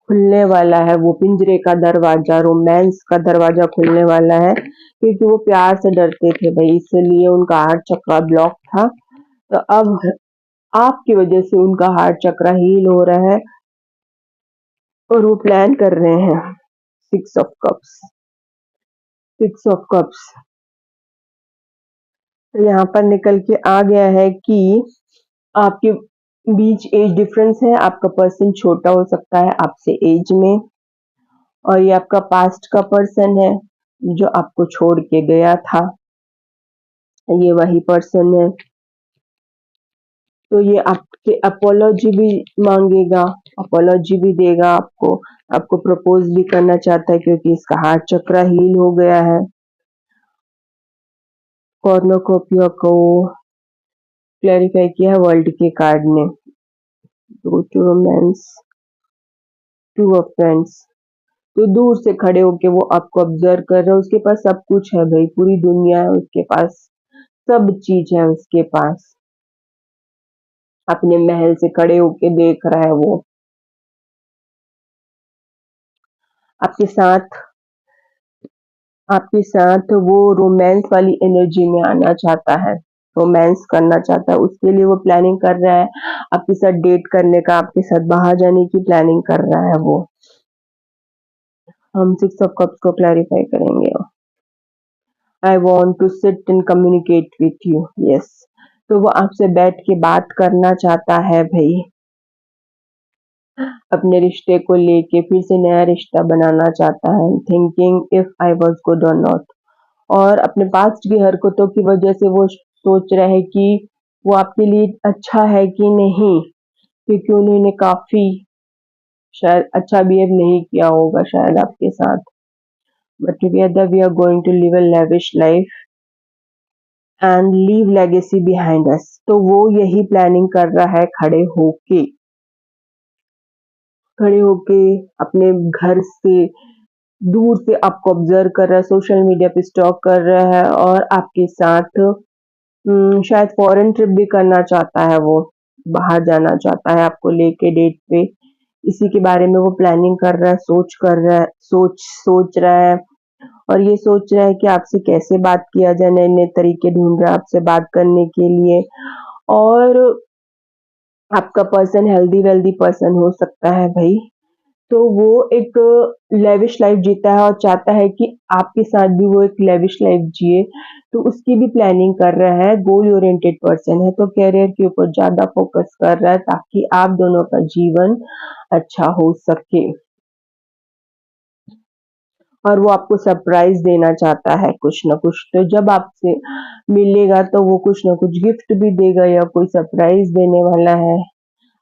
खुलने वाला है वो पिंजरे का दरवाजा, रोमांस का दरवाजा खुलने वाला है, क्योंकि वो प्यार से डरते थे भाई, इसलिए उनका हार्ट चक्र ब्लॉक था। तो अब आपकी वजह से उनका हार्ट चक्र हील हो रहा है, और वो प्लान कर रहे हैं। 6 ऑफ कप्स, 6 ऑफ कप्स, तो यहाँ पर निकल के आ गया है कि आपके बीच एज डिफरेंस है, आपका पर्सन छोटा हो सकता है आपसे एज में, और ये आपका पास्ट का पर्सन है जो आपको छोड़ के गया था, ये वही पर्सन है। तो ये आपके अपोलॉजी भी मांगेगा, अपोलॉजी भी देगा आपको, आपको प्रपोज भी करना चाहता है, क्योंकि इसका हार्ट चक्र हील हो गया है। कॉर्नोकोपिया को क्लैरिफाई किया है वर्ल्ड के कार्ड ने, टू रोमांस, 2 ऑफ फ्रेंड्स। तो दूर से खड़े होके वो आपको ऑब्जर्व कर रहा है, उसके पास सब कुछ है भाई, पूरी दुनिया है उसके पास, सब चीज है उसके पास, अपने महल से खड़े होके देख रहा है वो आपके साथ, आपके साथ वो रोमांस वाली एनर्जी में आना चाहता है, रोमांस करना चाहता है, उसके लिए वो प्लानिंग कर रहा है, आपके साथ डेट करने का, आपके साथ बाहर जाने की प्लानिंग कर रहा है वो। हम 6 ऑफ कप्स को क्लैरिफाई करेंगे। I want to sit and communicate with you, yes, तो वो आपसे बैठ के बात करना चाहता है भाई, अपने रिश्ते को लेके फिर से नया रिश्ता बनाना चाहता है, thinking if I was good और नॉट, और अपने पास्ट की हरकतों की वजह से वो सोच रहा है कि वो आपके लिए अच्छा है कि नहीं, क्योंकि उन्होंने काफी शायद अच्छा बिहेव नहीं किया होगा शायद आपके साथ, but together we are going to live a lavish life and leave legacy behind us, तो वो यही प्लानिंग कर रहा है, खड़े होके अपने घर से दूर से आपको ऑब्जर्व कर रहा है, सोशल मीडिया पे स्टॉक कर रहा है, और आपके साथ शायद फॉरेन ट्रिप भी करना चाहता है वो, बाहर जाना चाहता है आपको लेके डेट पे, इसी के बारे में वो प्लानिंग कर रहा है, सोच कर रहा है, सोच रहा है, और ये सोच रहा है कि आपसे कैसे बात किया जाए, नए-नए तरीके ढूँढ रहा है आपसे बात करने के लिए, और आपका पर्सन हेल्दी वेल्दी पर्सन हो सकता है भाई, तो वो एक लेविश लाइफ जीता है और चाहता है कि आपके साथ भी वो एक लेविश लाइफ जिए, तो उसकी भी प्लानिंग कर रहा है। गोल ओरिएंटेड पर्सन है, तो करियर के ऊपर ज़्यादा फोकस कर रहा है ताकि आप दोनों का जीवन अच्छा हो सके। और वो आपको सरप्राइज़ देना चाहता है कुछ न कुछ, तो जब आपसे मिलेगा तो वो कुछ न कुछ गिफ्ट भी देगा या कोई सरप्राइज़ देने वाला है,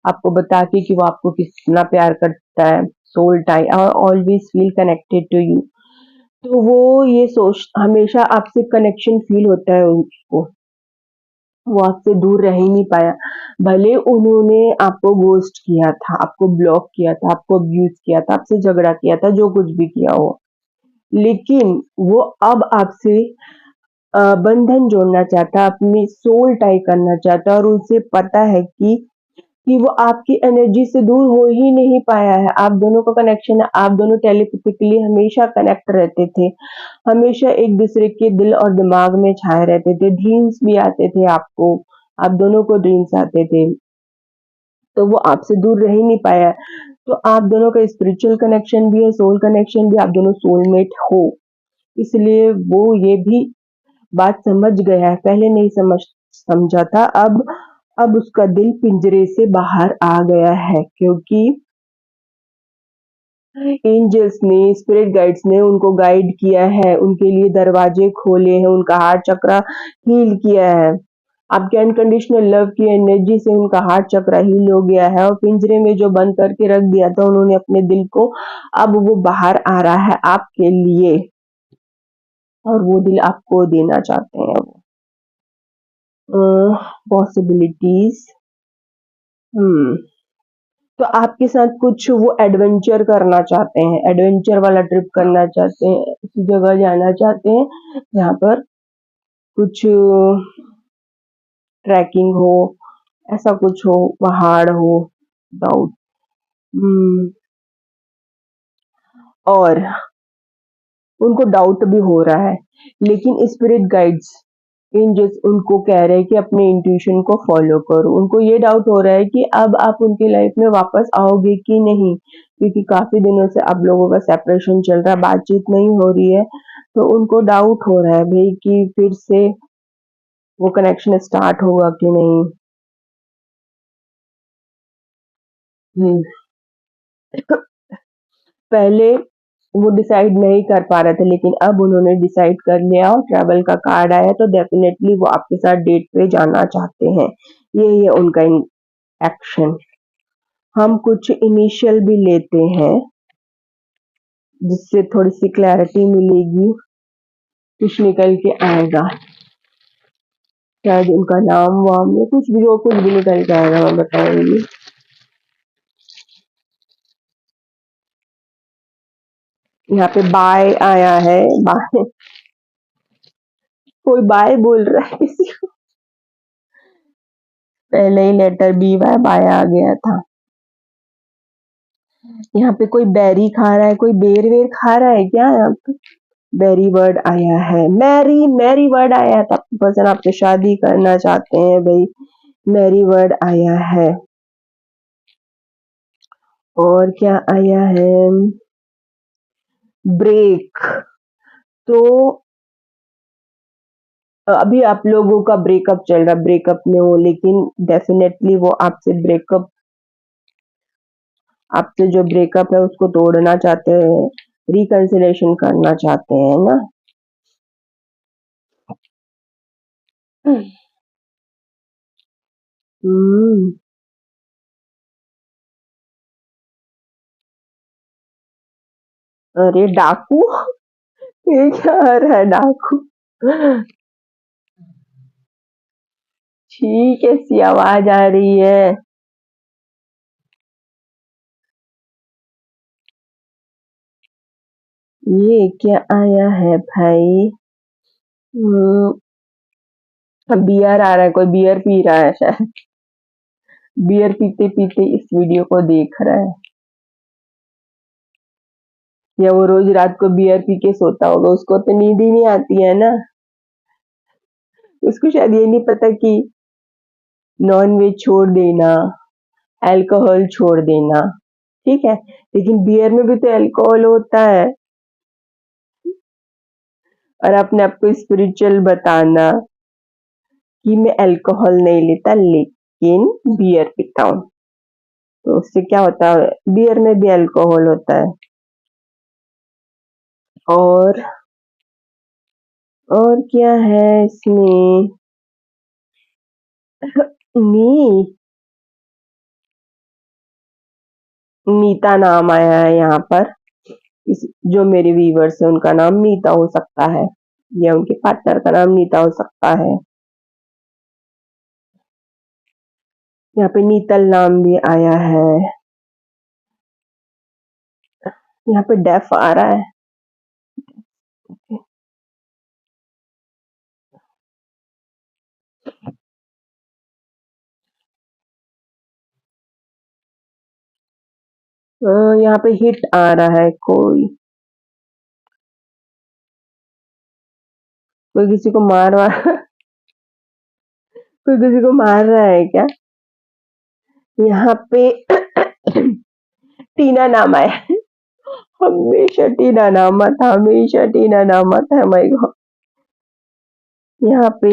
आपको बता के कि वो आपको कितना प्यार करता है। Soul tie always feel connected to you. तो वो ये सोच हमेशा आपसे कनेक्शन फील होता है उसको, वो आपसे दूर रह ही नहीं पाया। भले उन्होंने आपको घोस्ट किया था, आपको ब्लॉक किया था, आपको अब्यूज किया था, आपसे झगड़ा किया था, जो कुछ भी किया हो, लेकिन वो अब आपसे बंधन जोड़ना चाहता है, अपनी सोल टाई करना चाहता है और उसे पता है कि वो आपकी एनर्जी से दूर हो ही नहीं पाया है। आप दोनों का कनेक्शन है, आप दोनों टेलीपैथिकली हमेशा कनेक्ट रहते थे, हमेशा एक दूसरे के दिल और दिमाग में छाए रहते थे, ड्रीम्स भी आते थे आपको, आप दोनों को ड्रीम्स आते थे, तो वो आपसे दूर रह ही नहीं पाया। तो आप दोनों का स्पिरिचुअल कनेक्शन भी है, सोल कनेक्शन भी, आप दोनों सोलमेट हो, इसलिए वो ये भी बात समझ गया है, पहले नहीं समझा था, अब उसका दिल पिंजरे से बाहर आ गया है, क्योंकि एंजल्स ने, स्पिरिट गाइड्स ने उनको गाइड किया है, उनके लिए दरवाजे खोले हैं, उनका हार्ट चक्रा हील किया है। आपके अनकंडीशनल लव की एनर्जी से उनका हार्ट चक्रा हील हो गया है और पिंजरे में जो बंद करके रख दिया था उन्होंने अपने दिल को, अब वो बाहर आ रहा है आपके लिए और वो दिल आपको देना चाहते हैं वो। पॉसिबिलिटीज, हम्म तो आपके साथ कुछ वो एडवेंचर करना चाहते हैं, एडवेंचर वाला ट्रिप करना चाहते हैं, ऐसी जगह जाना चाहते हैं जहाँ पर कुछ ट्रैकिंग हो, ऐसा कुछ हो, पहाड़ हो, डाउट। और उनको डाउट भी हो रहा है, लेकिन स्पिरिट गाइड्स, एंजल्स उनको कह रहे हैं कि अपने इंट्यूशन को फॉलो करो। उनको ये डाउट हो रहा है कि अब आप उनकी लाइफ में वापस आओगे कि नहीं, क्योंकि काफी दिनों से आप लोगों का सेपरेशन चल रहा है, बातचीत नहीं हो रही है, तो उनको डाउट हो रहा है भाई कि फिर से वो कनेक्शन स्टार्ट होगा कि नहीं। हम्म, पहले वो डिसाइड नहीं कर पा रहे थे, लेकिन अब उन्होंने डिसाइड कर लिया और ट्रैवल का कार्ड आया, तो डेफिनेटली वो आपके साथ डेट पे जाना चाहते हैं। ये है उनका एक्शन। हम कुछ इनिशियल भी लेते हैं जिससे थोड़ी सी क्लैरिटी मिलेगी, कुछ निकल के आएगा, शायद उनका नाम वाम या कुछ भी, जो कुछ भी निकल के आएगा मैं बताऊंगी। यहाँ पे बाय आया है, बाय, कोई बाय बोल रहा है किसी को, पहले ही लेटर बी बाय बाय आ गया था। यहाँ पे कोई बेरी खा रहा है, कोई बेर वेर खा रहा है क्या यहाँ पे? बेरी वर्ड आया है, मैरी, मैरी वर्ड आया था, पर्सन आपसे शादी करना चाहते हैं भाई, मैरी वर्ड आया है। और क्या आया है? ब्रेक। तो अभी आप लोगों का ब्रेकअप चल रहा है, ब्रेकअप में हो, लेकिन डेफिनेटली वो आपसे ब्रेकअप, आपसे जो ब्रेकअप है उसको तोड़ना चाहते हैं, रिकंसिलेशन करना चाहते हैं ना। हम्म अरे डाकू, ये क्या आ रहा है डाकू? ठीक है, सी आवाज आ रही है। ये क्या आया है भाई? बियर आ रहा है, कोई बियर पी रहा है शायद, बियर पीते पीते इस वीडियो को देख रहा है, या वो रोज रात को बियर पी के सोता होगा, उसको तो नींद ही नहीं आती है ना, उसको शायद ये नहीं पता कि नॉन वेज छोड़ देना, अल्कोहल छोड़ देना, ठीक है, लेकिन बियर में भी तो अल्कोहल होता है। और अपने आप को स्पिरिचुअल बताना कि मैं अल्कोहल नहीं लेता लेकिन बियर पीता हूँ, तो उससे क्या होता है, बियर में भी अल्कोहल होता है। और और क्या है इसमें, नी नीता नाम आया है यहाँ पर। जो मेरे व्यूवर्स है उनका नाम नीता हो सकता है, या उनके पार्टनर का नाम नीता हो सकता है। यहाँ पे नीतल नाम भी आया है। यहाँ पे डेफ आ रहा है। यहाँ पे हिट आ रहा है, कोई कोई किसी को कोई किसी को मार रहा है क्या? यहाँ पे टीना नाम आया है। हमेशा टीना नाम आता है, हमेशा टीना नाम आता है, माय गॉड। यहाँ पे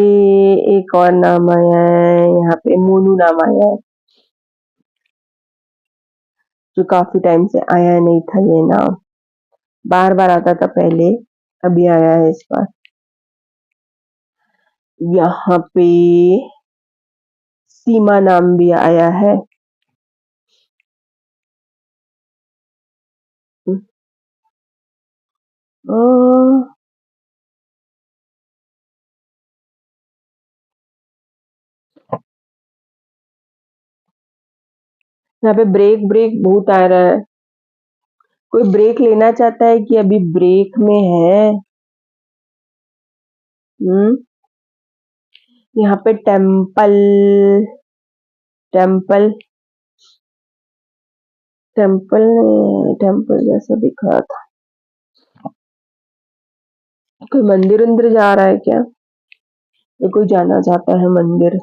एक और नाम आया है, यहाँ पे मोनू नाम आया है, जो काफी टाइम से आया नहीं था ये नाम, बार बार आता था पहले, अभी आया है इस बार। यहाँ पे सीमा नाम भी आया है। अ, यहाँ पे ब्रेक ब्रेक बहुत आ रहा है, कोई ब्रेक लेना चाहता है कि अभी ब्रेक में है? हम्म यहाँ पे टेम्पल टेम्पल टेम्पल टेम्पल जैसा दिख रहा था, कोई मंदिर अंदर जा रहा है क्या, या कोई जाना चाहता है मंदिर?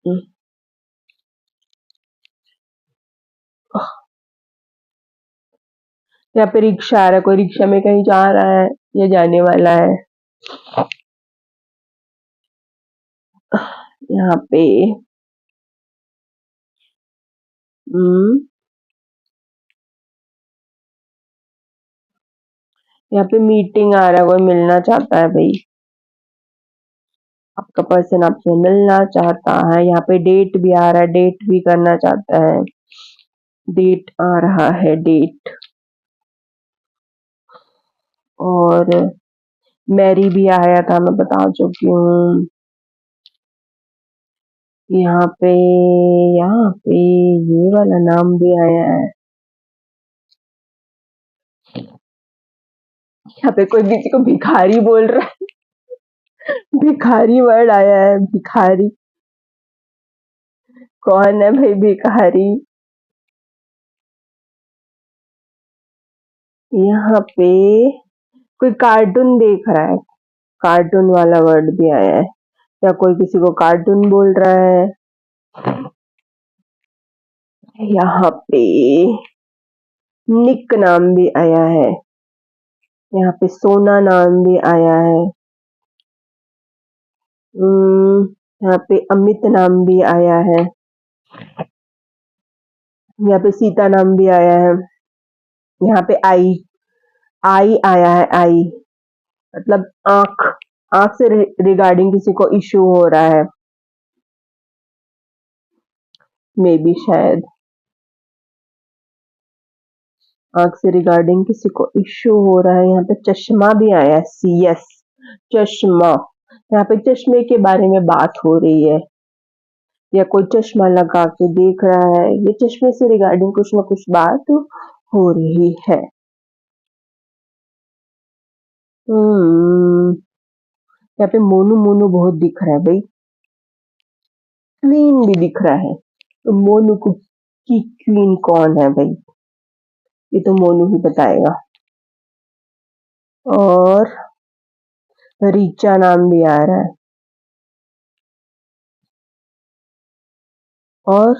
हम्म, यहाँ पे रिक्शा आ रहा है, कोई रिक्शा में कहीं जा रहा है या जाने वाला है? यहाँ पे हम्म यहाँ पे मीटिंग आ रहा है, कोई मिलना चाहता है भाई, आपका पर्सन आपसे मिलना चाहता है। यहाँ पे डेट भी आ रहा है, डेट भी करना चाहता है, डेट आ रहा है, डेट। और मैरी भी आया था, मैं बता चुकी हूँ। यहाँ पे यहाँ पे ये वाला नाम भी आया है। यहाँ पे कोई किसी को भिखारी बोल रहा है, भिखारी वर्ड आया है, भिखारी। कौन है भाई भिखारी? यहाँ पे कोई कार्टून देख रहा है, कार्टून वाला वर्ड भी आया है, या कोई किसी को कार्टून बोल रहा है। यहाँ पे निक नाम भी आया है, यहाँ पे सोना नाम भी आया है। यहाँ पे अमित नाम भी आया है, यहाँ पे सीता नाम भी आया है। यहाँ पे आई आई आया है, आई मतलब आंख, आंख से रिगार्डिंग किसी को इश्यू हो रहा है, मे बी शायद आंख से रिगार्डिंग किसी को इश्यू हो रहा है। यहाँ पे चश्मा भी आया है, सी एस, चश्मा। यहाँ पे चश्मे के बारे में बात हो रही है, या कोई चश्मा लगा के देख रहा है, ये चश्मे से रिगार्डिंग कुछ ना कुछ बात हो रही है। हम्म यहाँ पे मोनू मोनू बहुत दिख रहा है भाई, क्वीन भी दिख रहा है, तो मोनू की क्वीन कौन है भाई, ये तो मोनू ही बताएगा। और रीचा नाम भी आ रहा है, और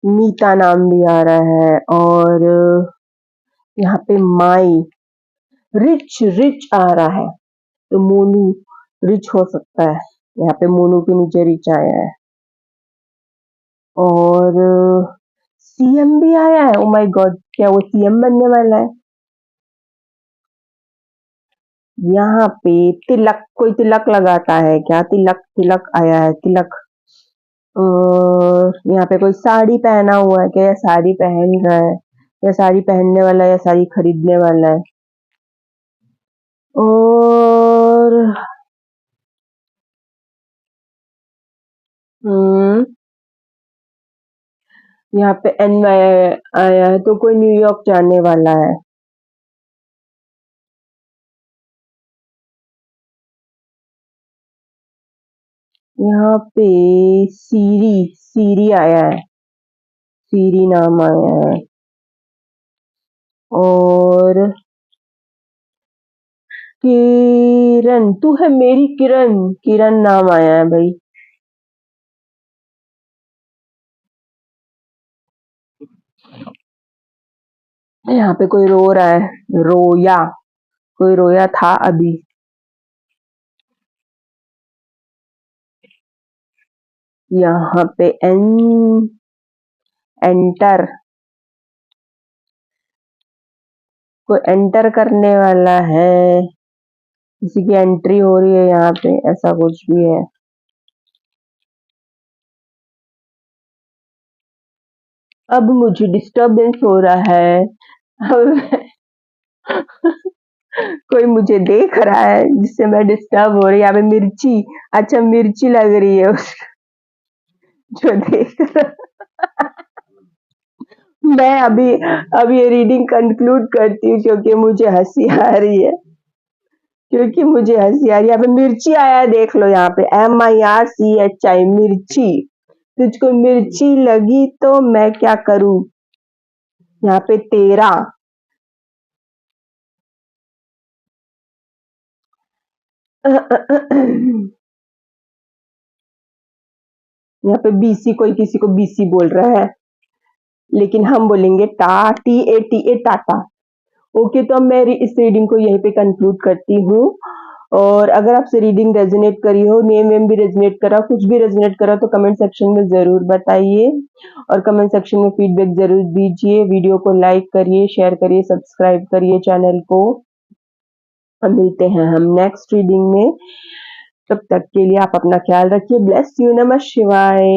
मीता नाम भी आ रहा है, और यहाँ पे माई, रिच रिच आ रहा है, तो मोनू रिच हो सकता है। यहाँ पे मोनू के नीचे रिच आया है, और सीएम भी आया है। ओ माय गॉड, क्या वो सीएम बनने वाला है? यहाँ पे तिलक, कोई तिलक लगाता है क्या? तिलक तिलक आया है, तिलक। और यहाँ पे कोई साड़ी पहना हुआ है क्या, या साड़ी पहन रहा है, या साड़ी पहनने वाला है, या साड़ी खरीदने वाला है? और हम्म यहाँ पे एनवाई आया है, तो कोई न्यूयॉर्क जाने वाला है। यहाँ पे सीरी, सीरी आया है, सीरी नाम आया है, और किरण, तू है मेरी किरण, किरण नाम आया है भाई। यहाँ पे कोई रो रहा है, रोया, कोई रोया था अभी। यहाँ पे एंटर, कोई एंटर करने वाला है, किसी की एंट्री हो रही है यहाँ पे, ऐसा कुछ भी है। अब मुझे डिस्टरबेंस हो रहा है। अब कोई मुझे देख रहा है जिससे मैं डिस्टर्ब हो रही, यहाँ पे मिर्ची, अच्छा मिर्ची लग रही है जो देख रहा। मैं अभी ये रीडिंग कंक्लूड करती हूँ, क्योंकि मुझे हंसी आ रही है, क्योंकि मुझे हंसी आ रही है। यहाँ पे मिर्ची आया है, देख लो, यहाँ पे MIRCHI, मिर्ची। तुझको मिर्ची लगी तो मैं क्या करूं? यहाँ पे तेरा, यहाँ पे BC, कोई किसी को BC बोल रहा है, लेकिन हम बोलेंगे TATA, टाटा। ओके, तो अब मैं इस रीडिंग को यहीं पे कंक्लूड करती हूँ। और अगर आपसे रीडिंग रेजोनेट करी हो, नेम वेम भी रेजोनेट करा, कुछ भी रेजोनेट करा, तो कमेंट सेक्शन में जरूर बताइए, और कमेंट सेक्शन में फीडबैक जरूर दीजिए। वीडियो को लाइक करिए, शेयर करिए, सब्सक्राइब करिए चैनल को। हम मिलते हैं हम नेक्स्ट रीडिंग में। तब तक के लिए आप अपना ख्याल रखिए। ब्लेस यू, नमः शिवाय।